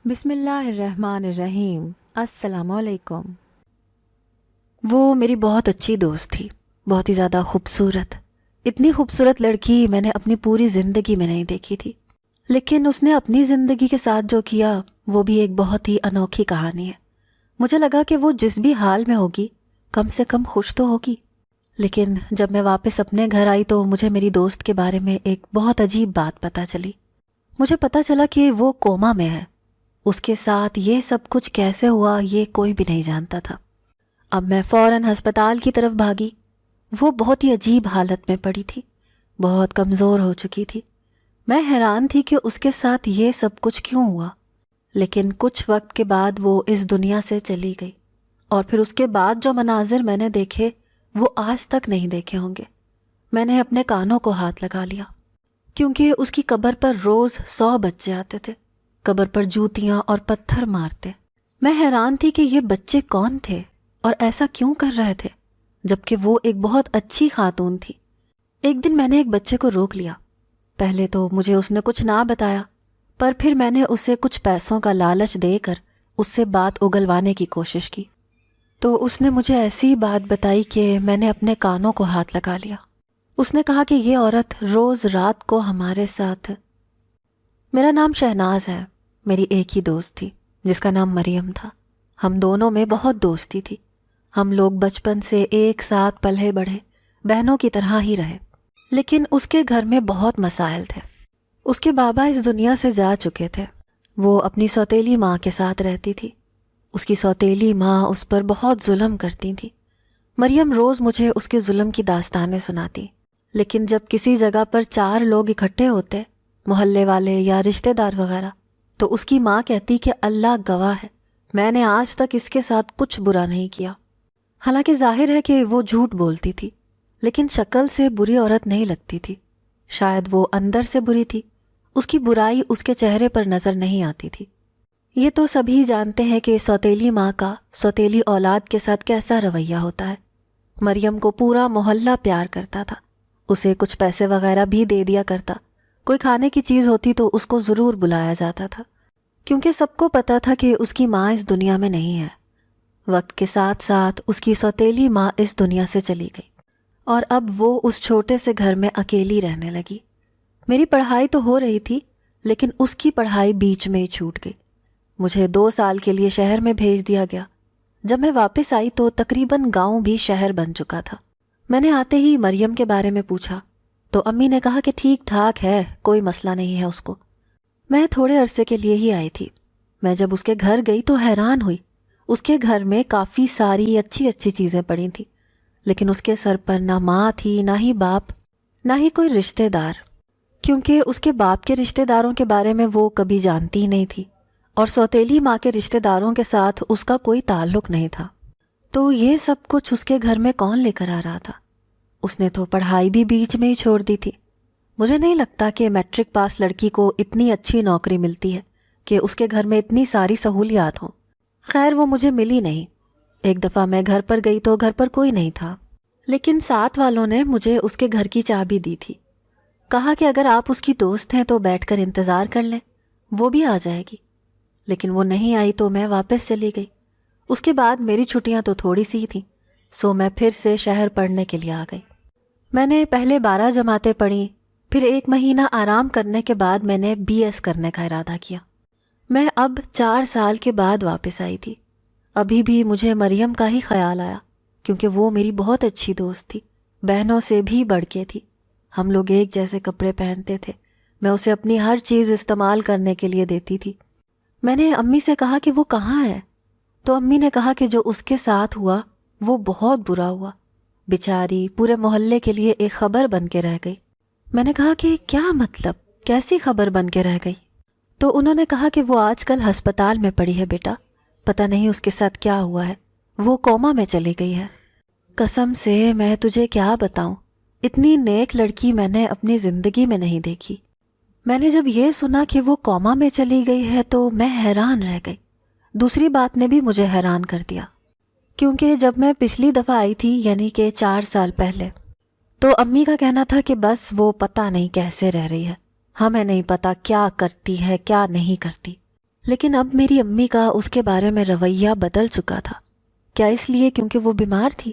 بسم اللہ الرحمن الرحیم۔ السلام علیکم۔ وہ میری بہت اچھی دوست تھی، بہت ہی زیادہ خوبصورت۔ اتنی خوبصورت لڑکی میں نے اپنی پوری زندگی میں نہیں دیکھی تھی، لیکن اس نے اپنی زندگی کے ساتھ جو کیا وہ بھی ایک بہت ہی انوکھی کہانی ہے۔ مجھے لگا کہ وہ جس بھی حال میں ہوگی کم سے کم خوش تو ہوگی، لیکن جب میں واپس اپنے گھر آئی تو مجھے میری دوست کے بارے میں ایک بہت عجیب بات پتہ چلی۔ مجھے پتہ چلا کہ وہ کوما میں ہے۔ اس کے ساتھ یہ سب کچھ کیسے ہوا یہ کوئی بھی نہیں جانتا تھا۔ اب میں فوراً ہسپتال کی طرف بھاگی۔ وہ بہت ہی عجیب حالت میں پڑی تھی، بہت کمزور ہو چکی تھی۔ میں حیران تھی کہ اس کے ساتھ یہ سب کچھ کیوں ہوا، لیکن کچھ وقت کے بعد وہ اس دنیا سے چلی گئی، اور پھر اس کے بعد جو مناظر میں نے دیکھے وہ آج تک نہیں دیکھے ہوں گے۔ میں نے اپنے کانوں کو ہاتھ لگا لیا، کیونکہ اس کی قبر پر روز 100 بچے آتے تھے، قبر پر جوتیاں اور پتھر مارتے۔ میں حیران تھی کہ یہ بچے کون تھے اور ایسا کیوں کر رہے تھے، جبکہ وہ ایک بہت اچھی خاتون تھی۔ ایک دن میں نے ایک بچے کو روک لیا۔ پہلے تو مجھے اس نے کچھ نہ بتایا، پر پھر میں نے اسے کچھ پیسوں کا لالچ دے کر اس سے بات اگلوانے کی کوشش کی، تو اس نے مجھے ایسی بات بتائی کہ میں نے اپنے کانوں کو ہاتھ لگا لیا۔ اس نے کہا کہ یہ عورت روز رات کو ہمارے ساتھ… میرا نام شہناز ہے، میری ایک ہی دوست تھی جس کا نام مریم تھا۔ ہم دونوں میں بہت دوستی تھی، ہم لوگ بچپن سے ایک ساتھ پلے بڑھے، بہنوں کی طرح ہی رہے۔ لیکن اس کے گھر میں بہت مسائل تھے۔ اس کے بابا اس دنیا سے جا چکے تھے۔ وہ اپنی سوتیلی ماں کے ساتھ رہتی تھی۔ اس کی سوتیلی ماں اس پر بہت ظلم کرتی تھی۔ مریم روز مجھے اس کے ظلم کی داستانیں سناتی، لیکن جب کسی جگہ پر 4 لوگ اکٹھے ہوتے، محلے والے یا رشتہ دار وغیرہ، تو اس کی ماں کہتی کہ اللہ گواہ ہے، میں نے آج تک اس کے ساتھ کچھ برا نہیں کیا۔ حالانکہ ظاہر ہے کہ وہ جھوٹ بولتی تھی، لیکن شکل سے بری عورت نہیں لگتی تھی۔ شاید وہ اندر سے بری تھی، اس کی برائی اس کے چہرے پر نظر نہیں آتی تھی۔ یہ تو سبھی جانتے ہیں کہ سوتیلی ماں کا سوتیلی اولاد کے ساتھ کیسا رویہ ہوتا ہے۔ مریم کو پورا محلہ پیار کرتا تھا، اسے کچھ پیسے وغیرہ بھی دے دیا کرتا، کوئی کھانے کی چیز ہوتی تو اس کو ضرور بلایا جاتا تھا، کیونکہ سب کو پتا تھا کہ اس کی ماں اس دنیا میں نہیں ہے۔ وقت کے ساتھ ساتھ اس کی سوتیلی ماں اس دنیا سے چلی گئی، اور اب وہ اس چھوٹے سے گھر میں اکیلی رہنے لگی۔ میری پڑھائی تو ہو رہی تھی، لیکن اس کی پڑھائی بیچ میں ہی چھوٹ گئی۔ مجھے 2 سال کے لیے شہر میں بھیج دیا گیا۔ جب میں واپس آئی تو تقریباً گاؤں بھی شہر بن چکا تھا۔ میں نے آتے ہی مریم کے بارے میں پوچھا تو امی نے کہا کہ ٹھیک ٹھاک ہے، کوئی مسئلہ نہیں ہے اس کو۔ میں تھوڑے عرصے کے لیے ہی آئی تھی۔ میں جب اس کے گھر گئی تو حیران ہوئی۔ اس کے گھر میں کافی ساری اچھی اچھی چیزیں پڑی تھیں، لیکن اس کے سر پر نہ ماں تھی، نہ ہی باپ، نہ ہی کوئی رشتہ دار، کیونکہ اس کے باپ کے رشتہ داروں کے بارے میں وہ کبھی جانتی ہی نہیں تھی، اور سوتیلی ماں کے رشتہ داروں کے ساتھ اس کا کوئی تعلق نہیں تھا۔ تو یہ سب کچھ اس کے گھر میں کون لے کر آ رہا تھا؟ اس نے تو پڑھائی بھی بیچ میں ہی چھوڑ دی تھی۔ مجھے نہیں لگتا کہ میٹرک پاس لڑکی کو اتنی اچھی نوکری ملتی ہے کہ اس کے گھر میں اتنی ساری سہولیات ہوں۔ خیر وہ مجھے ملی نہیں۔ ایک دفعہ میں گھر پر گئی تو گھر پر کوئی نہیں تھا، لیکن ساتھ والوں نے مجھے اس کے گھر کی چابی دی تھی۔ کہا کہ اگر آپ اس کی دوست ہیں تو بیٹھ کر انتظار کر لیں، وہ بھی آ جائے گی۔ لیکن وہ نہیں آئی تو میں واپس چلی گئی۔ اس کے بعد میری چھٹیاں تو تھوڑی سی تھیں، سو میں پھر سے شہر پڑھنے کے لیے آ گئی۔ میں نے پہلے 12 جماعتیں پڑھیں، پھر 1 مہینہ آرام کرنے کے بعد میں نے BS کرنے کا ارادہ کیا۔ میں اب 4 سال کے بعد واپس آئی تھی۔ ابھی بھی مجھے مریم کا ہی خیال آیا، کیونکہ وہ میری بہت اچھی دوست تھی، بہنوں سے بھی بڑھ کے تھی۔ ہم لوگ ایک جیسے کپڑے پہنتے تھے، میں اسے اپنی ہر چیز استعمال کرنے کے لیے دیتی تھی۔ میں نے امی سے کہا کہ وہ کہاں ہے، تو امی نے کہا کہ جو اس کے ساتھ ہوا وہ بہت برا ہوا، بیچاری پورے محلے کے لیے ایک خبر بن کے رہ گئی۔ میں نے کہا کہ کیا مطلب، کیسی خبر بن کے رہ گئی؟ تو انہوں نے کہا کہ وہ آج کل ہسپتال میں پڑی ہے بیٹا، پتہ نہیں اس کے ساتھ کیا ہوا ہے، وہ کوما میں چلی گئی ہے۔ قسم سے میں تجھے کیا بتاؤں، اتنی نیک لڑکی میں نے اپنی زندگی میں نہیں دیکھی۔ میں نے جب یہ سنا کہ وہ کوما میں چلی گئی ہے تو میں حیران رہ گئی۔ دوسری بات نے بھی مجھے حیران کر دیا، کیونکہ جب میں پچھلی دفعہ آئی تھی، یعنی کہ 4 سال پہلے، تو امی کا کہنا تھا کہ بس وہ پتہ نہیں کیسے رہ رہی ہے، ہمیں نہیں پتہ کیا کرتی ہے کیا نہیں کرتی۔ لیکن اب میری امی کا اس کے بارے میں رویہ بدل چکا تھا۔ کیا اس لیے کیونکہ وہ بیمار تھی؟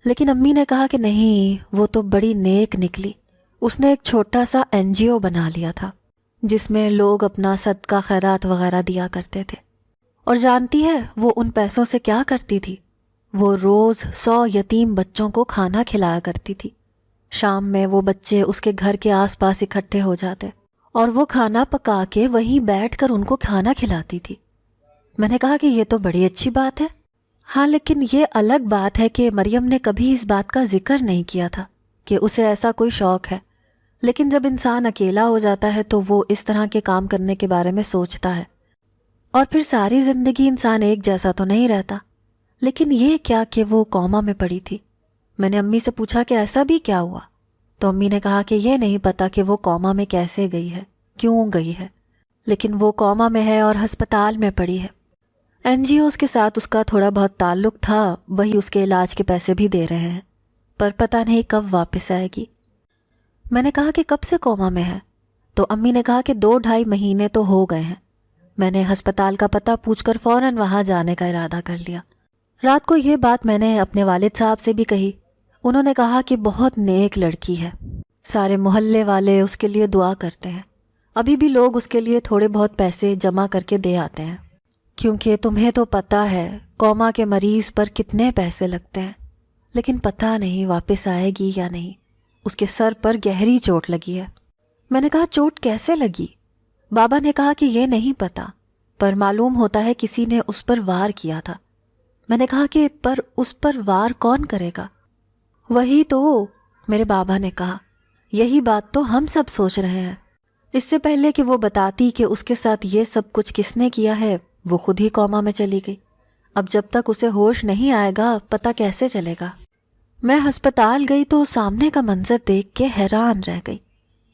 لیکن امی نے کہا کہ نہیں، وہ تو بڑی نیک نکلی۔ اس نے ایک چھوٹا سا NGO بنا لیا تھا جس میں لوگ اپنا صدقہ خیرات وغیرہ دیا کرتے تھے۔ اور جانتی ہے وہ ان پیسوں سے کیا کرتی تھی؟ وہ روز 100 یتیم بچوں کو کھانا کھلایا کرتی تھی۔ شام میں وہ بچے اس کے گھر کے آس پاس اکٹھے ہو جاتے اور وہ کھانا پکا کے وہیں بیٹھ کر ان کو کھانا کھلاتی تھی۔ میں نے کہا کہ یہ تو بڑی اچھی بات ہے۔ ہاں، لیکن یہ الگ بات ہے کہ مریم نے کبھی اس بات کا ذکر نہیں کیا تھا کہ اسے ایسا کوئی شوق ہے۔ لیکن جب انسان اکیلا ہو جاتا ہے تو وہ اس طرح کے کام کرنے کے بارے میں سوچتا ہے، اور پھر ساری زندگی انسان ایک جیسا تو نہیں رہتا۔ لیکن یہ کیا کہ وہ کوما میں پڑی تھی۔ میں نے امی سے پوچھا کہ ایسا بھی کیا ہوا؟ تو امی نے کہا کہ یہ نہیں پتا کہ وہ کوما میں کیسے گئی ہے، کیوں گئی ہے، لیکن وہ کوما میں ہے اور ہسپتال میں پڑی ہے۔ NGOs کے ساتھ اس کا تھوڑا بہت تعلق تھا، وہی اس کے علاج کے پیسے بھی دے رہے ہیں، پر پتہ نہیں کب واپس آئے گی۔ میں نے کہا کہ کب سے کوما میں ہے؟ تو امی نے کہا کہ 2-2.5 مہینے تو ہو گئے ہیں۔ میں نے ہسپتال کا پتہ پوچھ کر فوراً وہاں جانے کا ارادہ کر لیا۔ رات کو یہ بات میں نے اپنے والد صاحب سے بھی کہی۔ انہوں نے کہا کہ بہت نیک لڑکی ہے، سارے محلے والے اس کے لیے دعا کرتے ہیں، ابھی بھی لوگ اس کے لیے تھوڑے بہت پیسے جمع کر کے دے آتے ہیں، کیونکہ تمہیں تو پتہ ہے کوما کے مریض پر کتنے پیسے لگتے ہیں۔ لیکن پتہ نہیں واپس آئے گی یا نہیں، اس کے سر پر گہری چوٹ لگی ہے۔ میں نے کہا چوٹ کیسے لگی؟ بابا نے کہا کہ یہ نہیں پتا، پر معلوم ہوتا ہے کسی نے اس پر وار کیا تھا۔ میں نے کہا کہ پر اس پر وار کون کرے گا؟ وہی تو، میرے بابا نے کہا، یہی بات تو ہم سب سوچ رہے ہیں۔ اس سے پہلے کہ وہ بتاتی کہ اس کے ساتھ یہ سب کچھ کس نے کیا ہے، وہ خود ہی کوما میں چلی گئی۔ اب جب تک اسے ہوش نہیں آئے گا پتہ کیسے چلے گا؟ میں ہسپتال گئی تو سامنے کا منظر دیکھ کے حیران رہ گئی۔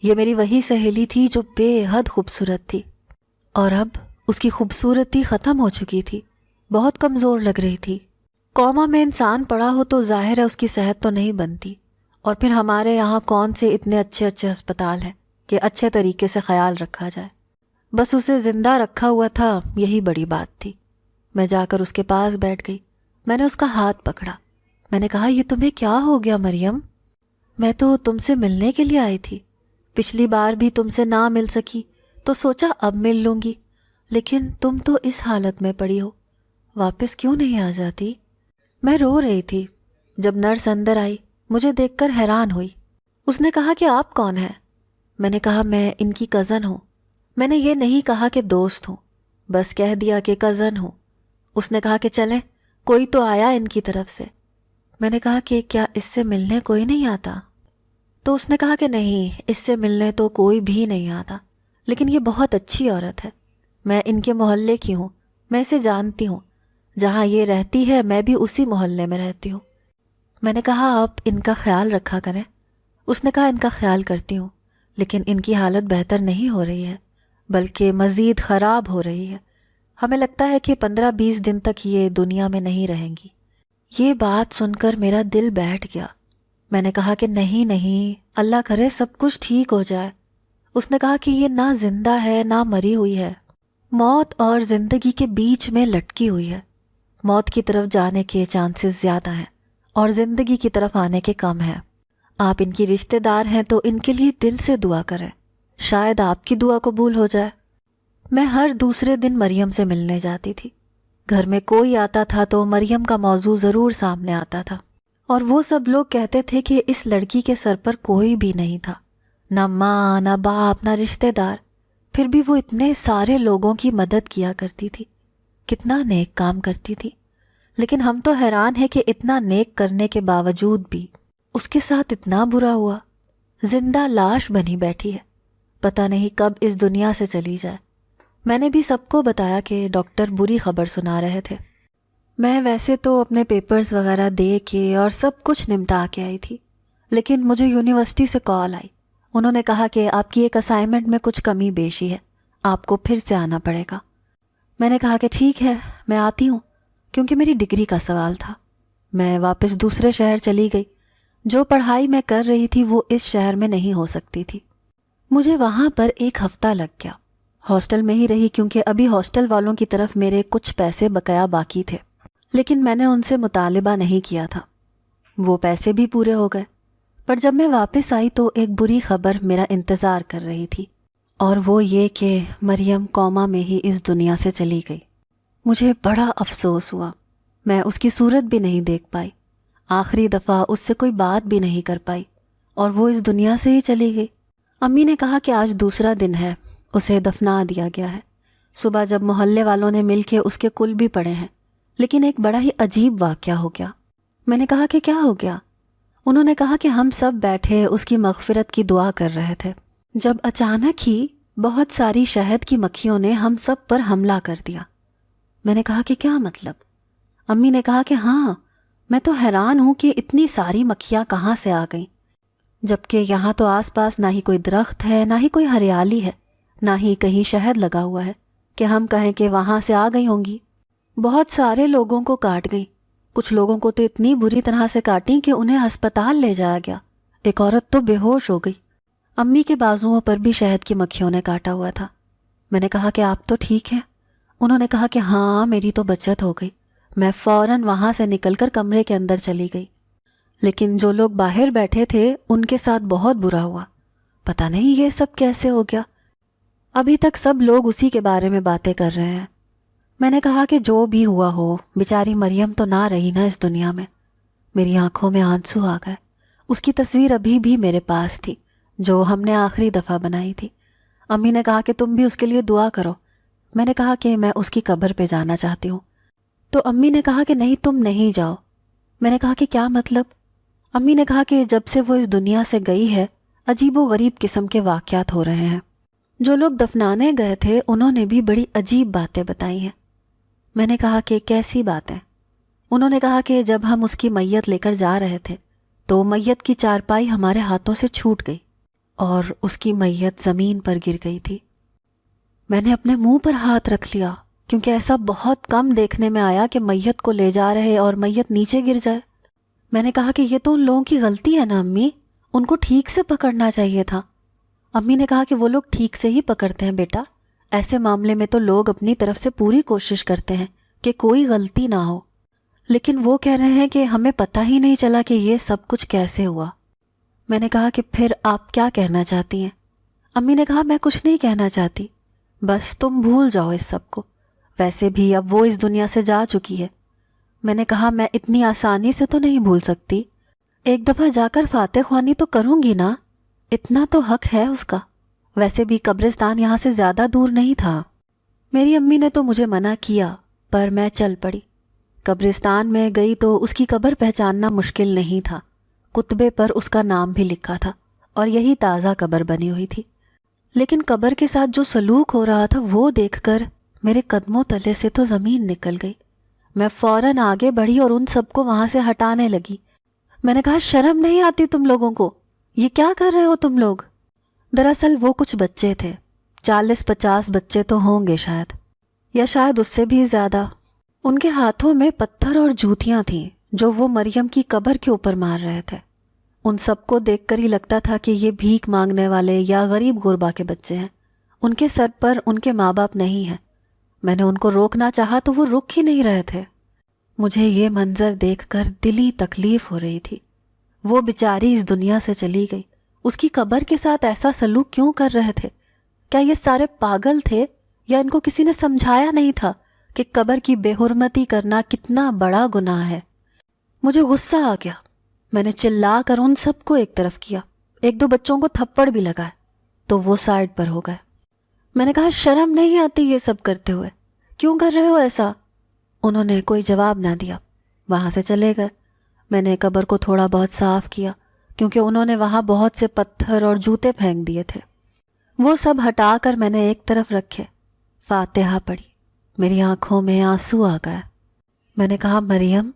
یہ میری وہی سہیلی تھی جو بے حد خوبصورت تھی، اور اب اس کی خوبصورتی ختم ہو چکی تھی، بہت کمزور لگ رہی تھی۔ کوما میں انسان پڑا ہو تو ظاہر ہے اس کی صحت تو نہیں بنتی، اور پھر ہمارے یہاں کون سے اتنے اچھے اچھے ہسپتال ہیں کہ اچھے طریقے سے خیال رکھا جائے۔ بس اسے زندہ رکھا ہوا تھا، یہی بڑی بات تھی۔ میں جا کر اس کے پاس بیٹھ گئی۔ میں نے اس کا ہاتھ پکڑا۔ میں نے کہا یہ تمہیں کیا ہو گیا مریم؟ میں تو تم سے ملنے کے لیے آئی تھی، پچھلی بار بھی تم سے نہ مل سکی تو سوچا اب مل لوں گی، لیکن تم تو اس حالت میں پڑی ہو، واپس کیوں نہیں آ جاتی؟ میں رو رہی تھی۔ جب نرس اندر آئی مجھے دیکھ کر حیران ہوئی۔ اس نے کہا کہ آپ کون ہیں؟ میں نے کہا میں ان کی کزن ہوں۔ میں نے یہ نہیں کہا کہ دوست ہوں، بس کہہ دیا کہ کزن ہوں۔ اس نے کہا کہ چلیں، کوئی تو آیا ان کی طرف سے۔ میں نے کہا کہ کیا اس سے ملنے کوئی نہیں آتا؟ تو اس نے کہا کہ نہیں، اس سے ملنے تو کوئی بھی نہیں آتا، لیکن یہ بہت اچھی عورت ہے، میں ان کے محلے کی ہوں، میں اسے جانتی ہوں، جہاں یہ رہتی ہے میں بھی اسی محلے میں رہتی ہوں۔ میں نے کہا آپ ان کا خیال رکھا کریں۔ اس نے کہا ان کا خیال کرتی ہوں، لیکن ان کی حالت بہتر نہیں ہو رہی ہے، بلکہ مزید خراب ہو رہی ہے۔ ہمیں لگتا ہے کہ 15-20 دن تک یہ دنیا میں نہیں رہیں گی۔ یہ بات سن کر میرا دل بیٹھ گیا۔ میں نے کہا کہ نہیں، اللہ کرے سب کچھ ٹھیک ہو جائے۔ اس نے کہا کہ یہ نہ زندہ ہے نہ مری ہوئی ہے، موت اور زندگی کے بیچ میں لٹکی ہوئی ہے۔ موت کی طرف جانے کے چانسز زیادہ ہیں اور زندگی کی طرف آنے کے کم ہیں۔ آپ ان کی رشتہ دار ہیں تو ان کے لیے دل سے دعا کریں، شاید آپ کی دعا قبول ہو جائے۔ میں ہر دوسرے دن مریم سے ملنے جاتی تھی۔ گھر میں کوئی آتا تھا تو مریم کا موضوع ضرور سامنے آتا تھا، اور وہ سب لوگ کہتے تھے کہ اس لڑکی کے سر پر کوئی بھی نہیں تھا، نہ ماں نہ باپ نہ رشتہ دار، پھر بھی وہ اتنے سارے لوگوں کی مدد کیا کرتی تھی، کتنا نیک کام کرتی تھی۔ لیکن ہم تو حیران ہیں کہ اتنا نیک کرنے کے باوجود بھی اس کے ساتھ اتنا برا ہوا، زندہ لاش بنی بیٹھی ہے، پتہ نہیں کب اس دنیا سے چلی جائے۔ میں نے بھی سب کو بتایا کہ ڈاکٹر بری خبر سنا رہے تھے۔ میں ویسے تو اپنے پیپرز وغیرہ دے کے اور سب کچھ نمٹا کے آئی تھی، لیکن مجھے یونیورسٹی سے کال آئی۔ انہوں نے کہا کہ آپ کی ایک اسائنمنٹ میں کچھ کمی بیشی ہے، آپ کو پھر سے آنا پڑے گا۔ میں نے کہا کہ ٹھیک ہے، میں آتی ہوں، کیونکہ میری ڈگری کا سوال تھا۔ میں واپس دوسرے شہر چلی گئی۔ جو پڑھائی میں کر رہی تھی وہ اس شہر میں نہیں ہو سکتی تھی۔ مجھے وہاں پر 1 ہفتہ لگ گیا۔ ہاسٹل میں ہی رہی کیونکہ ابھی ہاسٹل والوں کی طرف میرے کچھ پیسے بقایا باقی تھے، لیکن میں نے ان سے مطالبہ نہیں کیا تھا، وہ پیسے بھی پورے ہو گئے۔ پر جب میں واپس آئی تو ایک بری خبر میرا انتظار کر رہی تھی، اور وہ یہ کہ مریم کوما میں ہی اس دنیا سے چلی گئی۔ مجھے بڑا افسوس ہوا، میں اس کی صورت بھی نہیں دیکھ پائی، آخری دفعہ اس سے کوئی بات بھی نہیں کر پائی، اور وہ اس دنیا سے ہی چلی گئی۔ امی نے کہا کہ آج دوسرا دن ہے، اسے دفنا دیا گیا ہے۔ صبح جب محلے والوں نے مل کے اس کے کل بھی پڑے ہیں، لیکن ایک بڑا ہی عجیب واقعہ ہو گیا۔ میں نے کہا کہ کیا ہو گیا؟ انہوں نے کہا کہ ہم سب بیٹھے اس کی مغفرت کی دعا کر رہے تھے جب اچانک ہی بہت ساری شہد کی مکھیوں نے ہم سب پر حملہ کر دیا۔ میں نے کہا کہ کیا مطلب؟ امی نے کہا کہ ہاں، میں تو حیران ہوں کہ اتنی ساری مکھیاں کہاں سے آ گئیں، جبکہ یہاں تو آس پاس نہ ہی کوئی درخت ہے، نہ ہی کوئی ہریالی ہے، نہ ہی کہیں شہد لگا ہوا ہے کہ ہم کہیں کہ وہاں سے آ گئی ہوں گی۔ بہت سارے لوگوں کو کاٹ گئی، کچھ لوگوں کو تو اتنی بری طرح سے کاٹیں کہ انہیں ہسپتال لے جایا گیا، ایک عورت تو بے ہوش ہو گئی۔ امی کے بازوؤں پر بھی شہد کی مکھیوں نے کاٹا ہوا تھا۔ میں نے کہا کہ آپ تو ٹھیک ہیں؟ انہوں نے کہا کہ ہاں، میری تو بچت ہو گئی۔ میں فوراً وہاں سے نکل کر کمرے کے اندر چلی گئی، لیکن جو لوگ باہر بیٹھے تھے ان کے ساتھ بہت برا ہوا۔ پتہ نہیں یہ سب کیسے ہو گیا، ابھی تک سب لوگ اسی کے بارے میں باتیں کر رہے ہیں۔ میں نے کہا کہ جو بھی ہوا ہو، بیچاری مریم تو نہ رہی نا اس دنیا میں۔ میری آنکھوں میں آنسو آ گئے، اس کی تصویر ابھی بھی میرے پاس تھی جو ہم نے آخری دفعہ بنائی تھی۔ امی نے کہا کہ تم بھی اس کے لیے دعا کرو۔ میں نے کہا کہ میں اس کی قبر پہ جانا چاہتی ہوں، تو امی نے کہا کہ نہیں، تم نہیں جاؤ۔ میں نے کہا کہ کیا مطلب؟ امی نے کہا کہ جب سے وہ اس دنیا سے گئی ہے عجیب و غریب قسم کے واقعات ہو رہے ہیں، جو لوگ دفنانے گئے تھے انہوں نے بھی بڑی عجیب باتیں بتائی ہیں۔ میں نے کہا کہ کیسی باتیں؟ انہوں نے کہا کہ جب ہم اس کی میت لے کر جا رہے تھے تو میت کی چارپائی ہمارے ہاتھوں سے چھوٹ گئی اور اس کی میت زمین پر گر گئی تھی۔ میں نے اپنے منہ پر ہاتھ رکھ لیا کیونکہ ایسا بہت کم دیکھنے میں آیا کہ میت کو لے جا رہے اور میت نیچے گر جائے۔ میں نے کہا کہ یہ تو ان لوگوں کی غلطی ہے نا امی، ان کو ٹھیک سے پکڑنا چاہیے تھا۔ امی نے کہا کہ وہ لوگ ٹھیک سے ہی پکڑتے ہیں بیٹا، ایسے معاملے میں تو لوگ اپنی طرف سے پوری کوشش کرتے ہیں کہ کوئی غلطی نہ ہو، لیکن وہ کہہ رہے ہیں کہ ہمیں پتہ ہی نہیں چلا کہ یہ سب کچھ کیسے ہوا۔ میں نے کہا کہ پھر آپ کیا کہنا چاہتی ہیں؟ امی نے کہا میں کچھ نہیں کہنا چاہتی، بس تم بھول جاؤ اس سب کو، ویسے بھی اب وہ اس دنیا سے جا چکی ہے۔ میں نے کہا میں اتنی آسانی سے تو نہیں بھول سکتی، ایک دفعہ جا کر فاتح خوانی تو کروں گی نا، اتنا تو حق ہے اس کا، ویسے بھی قبرستان یہاں سے زیادہ دور نہیں تھا۔ میری امی نے تو مجھے منع کیا پر میں چل پڑی۔ قبرستان میں گئی تو اس کی قبر پہچاننا مشکل نہیں تھا، کتبے پر اس کا نام بھی لکھا تھا اور یہی تازہ قبر بنی ہوئی تھی، لیکن قبر کے ساتھ جو سلوک ہو رہا تھا وہ دیکھ کر میرے قدموں تلے سے تو زمین نکل گئی۔ میں فوراً آگے بڑھی اور ان سب کو وہاں سے ہٹانے لگی۔ میں نے کہا شرم نہیں آتی تم لوگوں کو؟ یہ کیا کر رہے ہو تم لوگ؟ دراصل وہ کچھ بچے تھے، 40-50 بچے تو ہوں گے شاید، یا شاید اس سے بھی زیادہ۔ ان کے ہاتھوں میں پتھر اور جوتیاں تھیں جو وہ مریم کی قبر کے اوپر مار رہے تھے۔ ان سب کو دیکھ کر ہی لگتا تھا کہ یہ بھیک مانگنے والے یا غریب غربا کے بچے ہیں، ان کے سر پر ان کے ماں باپ نہیں ہیں۔ میں نے ان کو روکنا چاہا تو وہ رک ہی نہیں رہے تھے۔ مجھے یہ منظر دیکھ کر دلی تکلیف ہو رہی تھی۔ وہ بیچاری اس دنیا سے چلی گئی، اس کی قبر کے ساتھ ایسا سلوک کیوں کر رہے تھے؟ کیا یہ سارے پاگل تھے یا ان کو کسی نے سمجھایا نہیں تھا کہ قبر کی بے حرمتی کرنا کتنا بڑا گناہ ہے؟ مجھے غصہ آ گیا، میں نے چلا کر ان سب کو ایک طرف کیا، 1-2 بچوں کو تھپڑ بھی لگائے تو وہ سائڈ پر ہو گئے۔ میں نے کہا شرم نہیں آتی یہ سب کرتے ہوئے؟ کیوں کر رہے ہو ایسا؟ انہوں نے کوئی جواب نہ دیا، وہاں سے چلے گئے۔ میں نے قبر کو تھوڑا بہت صاف کیا کیونکہ انہوں نے وہاں بہت سے پتھر اور جوتے پھینک دیے تھے، وہ سب ہٹا کر میں نے ایک طرف رکھے، فاتحہ پڑھی۔ میری آنکھوں میں آنسو آ گئے۔ میں نے کہا مریم،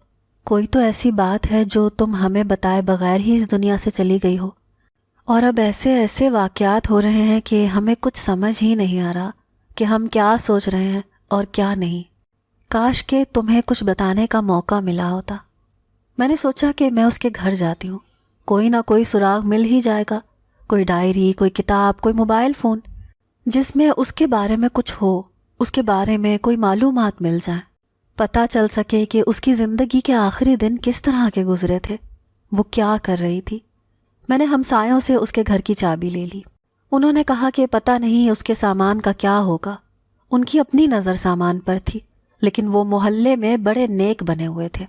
کوئی تو ایسی بات ہے جو تم ہمیں بتائے بغیر ہی اس دنیا سے چلی گئی ہو، اور اب ایسے ایسے واقعات ہو رہے ہیں کہ ہمیں کچھ سمجھ ہی نہیں آ رہا کہ ہم کیا سوچ رہے ہیں اور کیا نہیں۔ کاش کہ تمہیں کچھ بتانے کا موقع ملا ہوتا۔ میں نے سوچا کہ میں اس کے گھر جاتی ہوں، کوئی نہ کوئی سراغ مل ہی جائے گا، کوئی ڈائری، کوئی کتاب، کوئی موبائل فون۔ جس میں اس کے بارے میں کچھ ہو، اس کے بارے میں کوئی معلومات مل جائیں، پتہ چل سکے کہ اس کی زندگی کے آخری دن کس طرح کے گزرے تھے، وہ کیا کر رہی تھی۔ میں نے ہمسایوں سے اس کے گھر کی چابی لے لی۔ انہوں نے کہا کہ پتہ نہیں اس کے سامان کا کیا ہوگا۔ ان کی اپنی نظر سامان پر تھی، لیکن وہ محلے میں بڑے نیک بنے ہوئے تھے،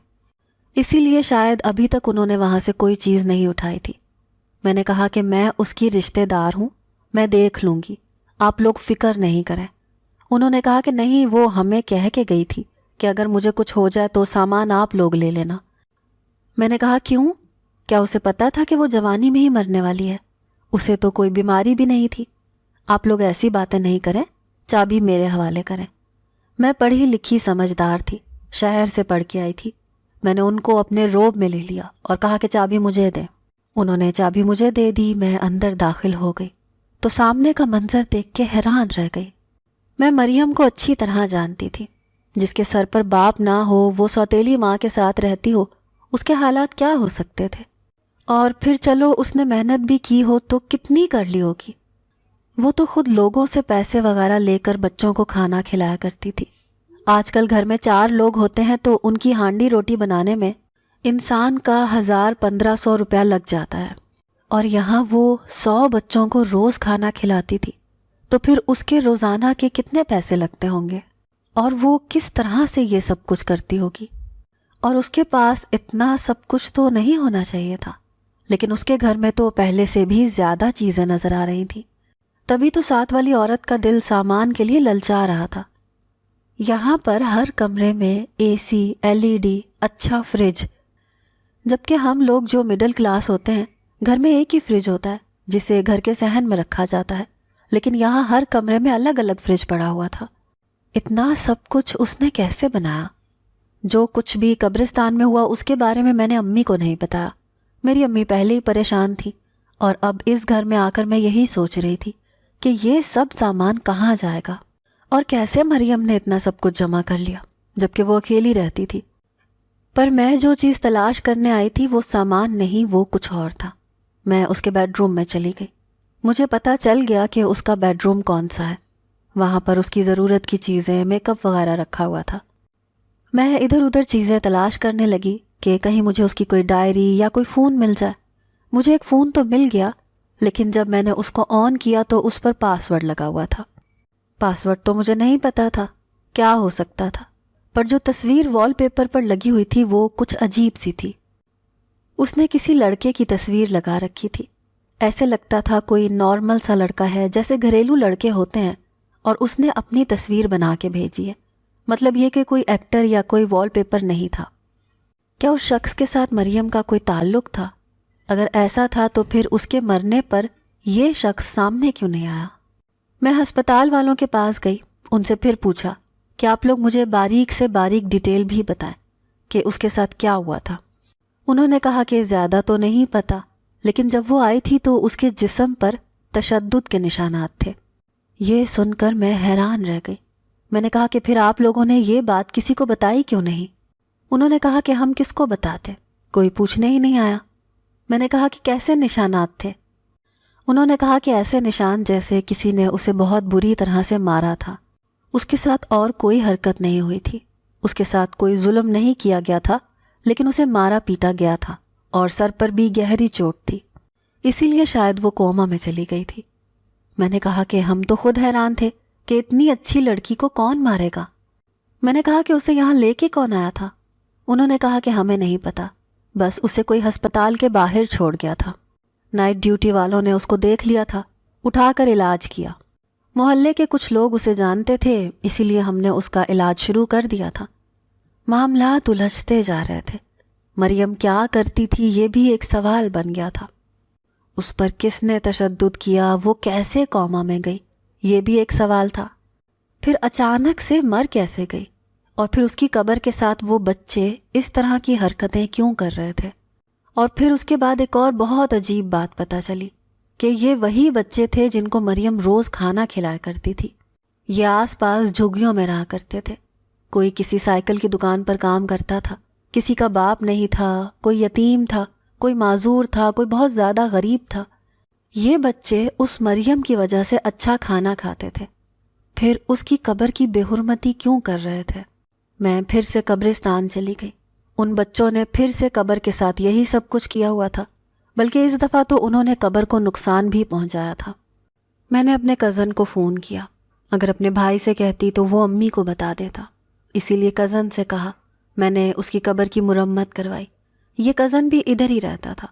اسی لیے شاید ابھی تک انہوں نے وہاں سے کوئی چیز نہیں اٹھائی تھی۔ میں نے کہا کہ میں اس کی رشتہ دار ہوں، میں دیکھ لوں گی، آپ لوگ فکر نہیں کریں۔ انہوں نے کہا کہ نہیں، وہ ہمیں کہہ کے گئی تھی کہ اگر مجھے کچھ ہو جائے تو سامان آپ لوگ لے لینا۔ میں نے کہا کیوں؟ کیا اسے پتہ تھا کہ وہ جوانی میں ہی مرنے والی ہے؟ اسے تو کوئی بیماری بھی نہیں تھی۔ آپ لوگ ایسی باتیں نہیں کریں، چابی میرے حوالے کریں۔ میں پڑھی لکھی سمجھدار تھی، شہر سے پڑھ کے آئی تھی۔ میں نے ان کو اپنے روب میں لے لیا اور کہا کہ چابی مجھے دیں۔ انہوں نے چابی مجھے دے دی۔ میں اندر داخل ہو گئی تو سامنے کا منظر دیکھ کے حیران رہ گئی۔ میں مریم کو اچھی طرح جانتی تھی۔ جس کے سر پر باپ نہ ہو، وہ سوتیلی ماں کے ساتھ رہتی ہو، اس کے حالات کیا ہو سکتے تھے؟ اور پھر چلو اس نے محنت بھی کی ہو تو کتنی کر لی ہوگی۔ وہ تو خود لوگوں سے پیسے وغیرہ لے کر بچوں کو کھانا کھلایا کرتی تھی۔ آج کل گھر میں 4 لوگ ہوتے ہیں تو ان کی ہانڈی روٹی بنانے میں انسان کا 1000-1500 روپیہ لگ جاتا ہے، اور یہاں وہ 100 بچوں کو روز کھانا کھلاتی تھی، تو پھر اس کے روزانہ کے کتنے پیسے لگتے ہوں گے، اور وہ کس طرح سے یہ سب کچھ کرتی ہوگی۔ اور اس کے پاس اتنا سب کچھ تو نہیں ہونا چاہیے تھا، لیکن اس کے گھر میں تو پہلے سے بھی زیادہ چیزیں نظر آ رہی تھیں۔ تبھی تو ساتھ والی عورت کا دل سامان کے لیے للچا رہا تھا۔ یہاں پر ہر کمرے میں اے سی، LED، اچھا فریج، جبکہ ہم لوگ جو مڈل کلاس ہوتے ہیں گھر میں ایک ہی فریج ہوتا ہے جسے گھر کے صحن میں رکھا جاتا ہے، لیکن یہاں ہر کمرے میں الگ الگ فریج پڑا ہوا تھا۔ اتنا سب کچھ اس نے کیسے بنایا؟ جو کچھ بھی قبرستان میں ہوا اس کے بارے میں نے امی کو نہیں بتایا۔ میری امی پہلے ہی پریشان تھی، اور اب اس گھر میں آ کر میں یہی سوچ رہی تھی کہ یہ سب سامان کہاں جائے گا، اور کیسے مریم نے اتنا سب کچھ جمع کر لیا جبکہ وہ اکیلی رہتی تھی۔ پر میں جو چیز تلاش کرنے آئی تھی وہ سامان نہیں، وہ کچھ اور تھا۔ میں اس کے بیڈ روم میں چلی گئی۔ مجھے پتہ چل گیا کہ اس کا بیڈ روم کون سا ہے۔ وہاں پر اس کی ضرورت کی چیزیں، میک اپ وغیرہ رکھا ہوا تھا۔ میں ادھر ادھر چیزیں تلاش کرنے لگی کہ کہیں مجھے اس کی کوئی ڈائری یا کوئی فون مل جائے۔ مجھے ایک فون تو مل گیا، لیکن جب میں نے اس کو آن کیا تو اس پر پاس ورڈ لگا ہوا تھا۔ پاس ورڈ تو مجھے نہیں پتا تھا کیا ہو سکتا تھا، پر جو تصویر وال پیپر پر لگی ہوئی تھی وہ کچھ عجیب سی تھی۔ اس نے کسی لڑکے کی تصویر لگا رکھی تھی۔ ایسے لگتا تھا کوئی نارمل سا لڑکا ہے، جیسے گھریلو لڑکے ہوتے ہیں، اور اس نے اپنی تصویر بنا کے بھیجی ہے۔ مطلب یہ کہ کوئی ایکٹر یا کوئی وال پیپر نہیں تھا۔ کیا اس شخص کے ساتھ مریم کا کوئی تعلق تھا؟ اگر ایسا تھا تو پھر اس کے مرنے پر یہ شخص سامنے کیوں نہیں آیا؟ میں ہسپتال والوں کے پاس گئی، ان سے پھر پوچھا کہ آپ لوگ مجھے باریک سے باریک ڈیٹیل بھی بتائیں کہ اس کے ساتھ کیا ہوا تھا۔ انہوں نے کہا کہ زیادہ تو نہیں پتا، لیکن جب وہ آئی تھی تو اس کے جسم پر تشدد کے نشانات تھے۔ یہ سن کر میں حیران رہ گئی۔ میں نے کہا کہ پھر آپ لوگوں نے یہ بات کسی کو بتائی کیوں نہیں؟ انہوں نے کہا کہ ہم کس کو بتاتے، کوئی پوچھنے ہی نہیں آیا۔ میں نے کہا کہ کیسے نشانات تھے؟ انہوں نے کہا کہ ایسے نشان جیسے کسی نے اسے بہت بری طرح سے مارا تھا۔ اس کے ساتھ اور کوئی حرکت نہیں ہوئی تھی، اس کے ساتھ کوئی ظلم نہیں کیا گیا تھا، لیکن اسے مارا پیٹا گیا تھا، اور سر پر بھی گہری چوٹ تھی، اسی لیے شاید وہ کوما میں چلی گئی تھی۔ میں نے کہا کہ ہم تو خود حیران تھے کہ اتنی اچھی لڑکی کو کون مارے گا۔ میں نے کہا کہ اسے یہاں لے کے کون آیا تھا؟ انہوں نے کہا کہ ہمیں نہیں پتا، بس اسے کوئی ہسپتال کے باہر چھوڑ گیا تھا۔ نائٹ ڈیوٹی والوں نے اس کو دیکھ لیا تھا، اٹھا کر علاج کیا۔ محلے کے کچھ لوگ اسے جانتے تھے، اسی لیے ہم نے اس کا علاج شروع کر دیا تھا۔ معاملات الجھتے جا رہے تھے۔ مریم کیا کرتی تھی یہ بھی ایک سوال بن گیا تھا۔ اس پر کس نے تشدد کیا، وہ کیسے کوما میں گئی، یہ بھی ایک سوال تھا۔ پھر اچانک سے مر کیسے گئی، اور پھر اس کی قبر کے ساتھ وہ بچے اس طرح کی حرکتیں کیوں کر رہے تھے؟ اور پھر اس کے بعد ایک اور بہت عجیب بات پتہ چلی کہ یہ وہی بچے تھے جن کو مریم روز کھانا کھلایا کرتی تھی۔ یہ آس پاس جھگیوں میں رہا کرتے تھے۔ کوئی کسی سائیکل کی دکان پر کام کرتا تھا، کسی کا باپ نہیں تھا، کوئی یتیم تھا، کوئی معذور تھا، کوئی بہت زیادہ غریب تھا۔ یہ بچے اس مریم کی وجہ سے اچھا کھانا کھاتے تھے، پھر اس کی قبر کی بے حرمتی کیوں کر رہے تھے؟ میں پھر سے قبرستان چلی گئی۔ ان بچوں نے پھر سے قبر کے ساتھ یہی سب کچھ کیا ہوا تھا، بلکہ اس دفعہ تو انہوں نے قبر کو نقصان بھی پہنچایا تھا۔ میں نے اپنے کزن کو فون کیا، اگر اپنے بھائی سے کہتی تو وہ امی کو بتا دیتا، اسی لیے کزن سے کہا۔ میں نے اس کی قبر کی مرمت کروائی۔ یہ کزن بھی ادھر ہی رہتا تھا۔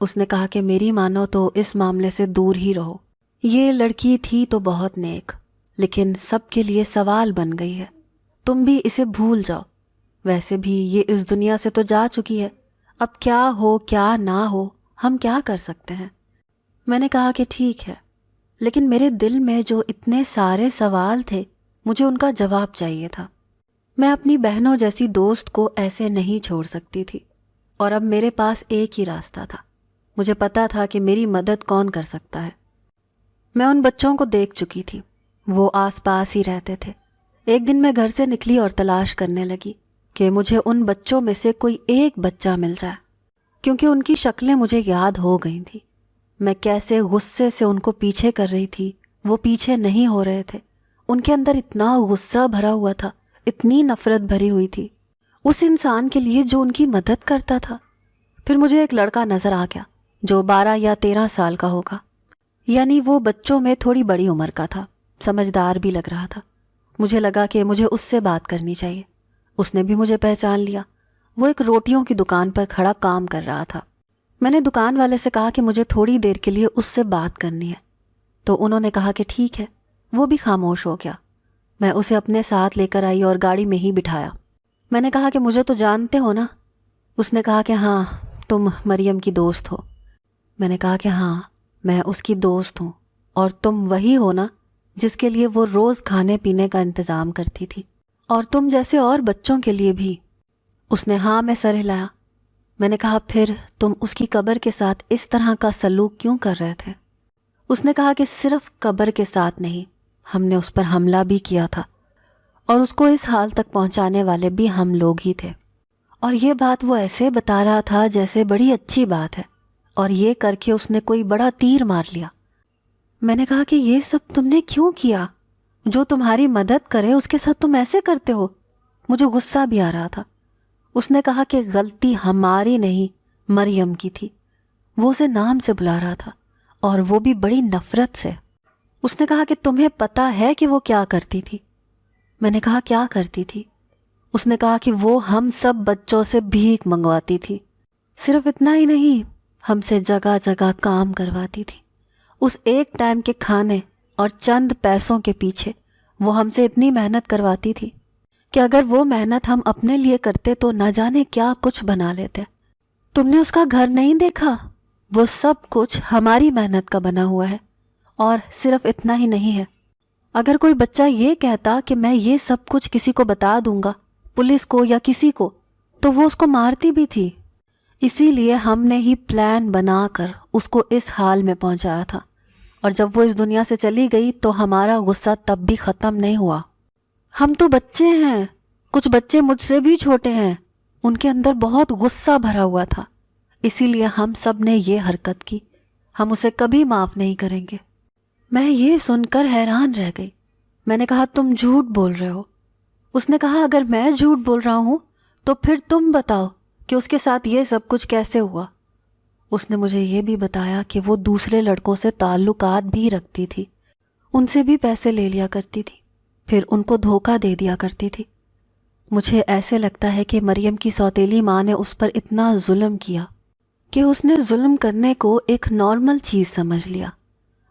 اس نے کہا کہ میری مانو تو اس معاملے سے دور ہی رہو، یہ لڑکی تھی تو بہت نیک، لیکن سب کے لیے سوال بن گئی ہے، تم بھی اسے بھول جاؤ، ویسے بھی یہ اس دنیا سے تو جا چکی ہے، اب کیا ہو کیا نہ ہو ہم کیا کر سکتے ہیں۔ میں نے کہا کہ ٹھیک ہے، لیکن میرے دل میں جو اتنے سارے سوال تھے مجھے ان کا جواب چاہیے تھا۔ میں اپنی بہنوں جیسی دوست کو ایسے نہیں چھوڑ سکتی تھی، اور اب میرے پاس ایک ہی راستہ تھا۔ مجھے پتا تھا کہ میری مدد کون کر سکتا ہے۔ میں ان بچوں کو دیکھ چکی تھی، وہ آس پاس ہی رہتے تھے۔ ایک دن میں گھر سے نکلی اور تلاش کرنے لگی کہ مجھے ان بچوں میں سے کوئی ایک بچہ مل جائے، کیونکہ ان کی شکلیں مجھے یاد ہو گئی تھیں۔ میں کیسے غصے سے ان کو پیچھے کر رہی تھی، وہ پیچھے نہیں ہو رہے تھے۔ ان کے اندر اتنا غصہ بھرا ہوا تھا، اتنی نفرت بھری ہوئی تھی اس انسان کے لیے جو ان کی مدد کرتا تھا۔ پھر مجھے ایک لڑکا نظر آ گیا جو 12 یا 13 سال کا ہوگا، یعنی وہ بچوں میں تھوڑی بڑی عمر کا تھا، سمجھدار بھی لگ رہا تھا۔ مجھے لگا کہ مجھے اس سے بات کرنی چاہیے۔ اس نے بھی مجھے پہچان لیا۔ وہ ایک روٹیوں کی دکان پر کھڑا کام کر رہا تھا۔ میں نے دکان والے سے کہا کہ مجھے تھوڑی دیر کے لیے اس سے بات کرنی ہے، تو انہوں نے کہا کہ ٹھیک ہے۔ وہ بھی خاموش ہو گیا۔ میں اسے اپنے ساتھ لے کر آئی اور گاڑی میں ہی بٹھایا۔ میں نے کہا کہ مجھے تو جانتے ہو نا؟ اس نے کہا کہ ہاں، تم مریم کی دوست ہو۔ میں نے کہا کہ ہاں، میں اس کی دوست ہوں، اور تم وہی ہو نا جس کے لیے وہ روز کھانے پینے کا انتظام کرتی تھی، اور تم جیسے اور بچوں کے لیے بھی۔ اس نے ہاں میں سر ہلایا۔ میں نے کہا پھر تم اس کی قبر کے ساتھ اس طرح کا سلوک کیوں کر رہے تھے؟ اس نے کہا کہ صرف قبر کے ساتھ نہیں، ہم نے اس پر حملہ بھی کیا تھا، اور اس کو اس حال تک پہنچانے والے بھی ہم لوگ ہی تھے۔ اور یہ بات وہ ایسے بتا رہا تھا جیسے بڑی اچھی بات ہے، اور یہ کر کے اس نے کوئی بڑا تیر مار لیا۔ میں نے کہا کہ یہ سب تم نے کیوں کیا؟ جو تمہاری مدد کرے اس کے ساتھ تم ایسے کرتے ہو؟ مجھے غصہ بھی آ رہا تھا۔ اس نے کہا کہ غلطی ہماری نہیں، مریم کی تھی۔ وہ اسے نام سے بلا رہا تھا، اور وہ بھی بڑی نفرت سے۔ اس نے کہا کہ تمہیں پتہ ہے کہ وہ کیا کرتی تھی؟ میں نے کہا کیا کرتی تھی؟ اس نے کہا کہ وہ ہم سب بچوں سے بھیک منگواتی تھی۔ صرف اتنا ہی نہیں، ہم سے جگہ جگہ کام کرواتی تھی۔ اس ایک ٹائم کے کھانے اور چند پیسوں کے پیچھے وہ ہم سے اتنی محنت کرواتی تھی کہ اگر وہ محنت ہم اپنے لیے کرتے تو نہ جانے کیا کچھ بنا لیتے۔ تم نے اس کا گھر نہیں دیکھا؟ وہ سب کچھ ہماری محنت کا بنا ہوا ہے۔ اور صرف اتنا ہی نہیں ہے، اگر کوئی بچہ یہ کہتا کہ میں یہ سب کچھ کسی کو بتا دوں گا، پولیس کو یا کسی کو، تو وہ اس کو مارتی بھی تھی۔ اسی لیے ہم نے ہی پلان بنا کر اس کو اس حال میں پہنچایا تھا، اور جب وہ اس دنیا سے چلی گئی تو ہمارا غصہ تب بھی ختم نہیں ہوا۔ ہم تو بچے ہیں، کچھ بچے مجھ سے بھی چھوٹے ہیں، ان کے اندر بہت غصہ بھرا ہوا تھا، اسی لیے ہم سب نے یہ حرکت کی۔ ہم اسے کبھی معاف نہیں کریں گے۔ میں یہ سن کر حیران رہ گئی۔ میں نے کہا تم جھوٹ بول رہے ہو۔ اس نے کہا اگر میں جھوٹ بول رہا ہوں تو پھر تم بتاؤ کہ اس کے ساتھ یہ سب کچھ کیسے ہوا۔ اس نے مجھے یہ بھی بتایا کہ وہ دوسرے لڑکوں سے تعلقات بھی رکھتی تھی، ان سے بھی پیسے لے لیا کرتی تھی، پھر ان کو دھوکہ دے دیا کرتی تھی۔ مجھے ایسے لگتا ہے کہ مریم کی سوتیلی ماں نے اس پر اتنا ظلم کیا کہ اس نے ظلم کرنے کو ایک نارمل چیز سمجھ لیا۔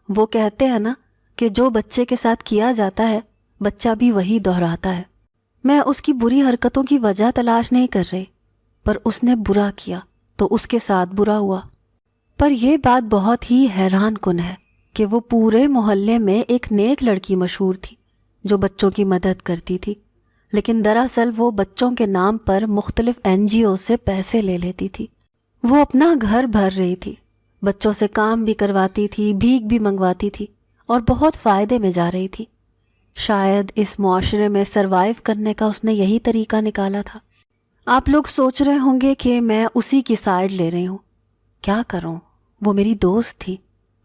وہ کہتے ہیں نا کہ جو بچے کے ساتھ کیا جاتا ہے بچہ بھی وہی دہراتا ہے۔ میں اس کی بری حرکتوں کی وجہ تلاش نہیں کر رہی، پر اس نے برا کیا تو اس کے ساتھ برا ہوا۔ پر یہ بات بہت ہی حیران کن ہے کہ وہ پورے محلے میں ایک نیک لڑکی مشہور تھی جو بچوں کی مدد کرتی تھی، لیکن دراصل وہ بچوں کے نام پر مختلف NGO سے پیسے لے لیتی تھی۔ وہ اپنا گھر بھر رہی تھی، بچوں سے کام بھی کرواتی تھی، بھیک بھی منگواتی تھی، اور بہت فائدے میں جا رہی تھی۔ شاید اس معاشرے میں سروائیو کرنے کا اس نے یہی طریقہ نکالا تھا۔ آپ لوگ سوچ رہے ہوں گے کہ میں اسی کی سائیڈ لے رہی ہوں۔ کیا کروں، وہ میری دوست تھی،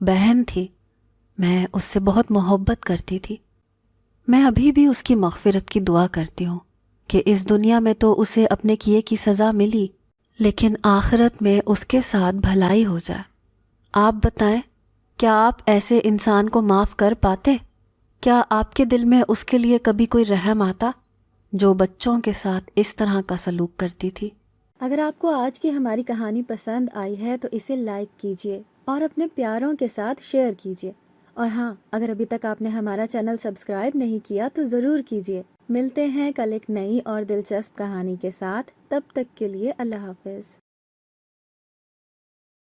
بہن تھی، میں اس سے بہت محبت کرتی تھی۔ میں ابھی بھی اس کی مغفرت کی دعا کرتی ہوں کہ اس دنیا میں تو اسے اپنے کیے کی سزا ملی، لیکن آخرت میں اس کے ساتھ بھلائی ہو جائے۔ آپ بتائیں، کیا آپ ایسے انسان کو معاف کر پاتے؟ کیا آپ کے دل میں اس کے لیے کبھی کوئی رحم آتا جو بچوں کے ساتھ اس طرح کا سلوک کرتی تھی؟ اگر آپ کو آج کی ہماری کہانی پسند آئی ہے تو اسے لائک کیجیے اور اپنے پیاروں کے ساتھ شیئر کیجیے، اور ہاں، اگر ابھی تک آپ نے ہمارا چینل سبسکرائب نہیں کیا تو ضرور کیجیے۔ ملتے ہیں کل ایک نئی اور دلچسپ کہانی کے ساتھ، تب تک کے لیے اللہ حافظ۔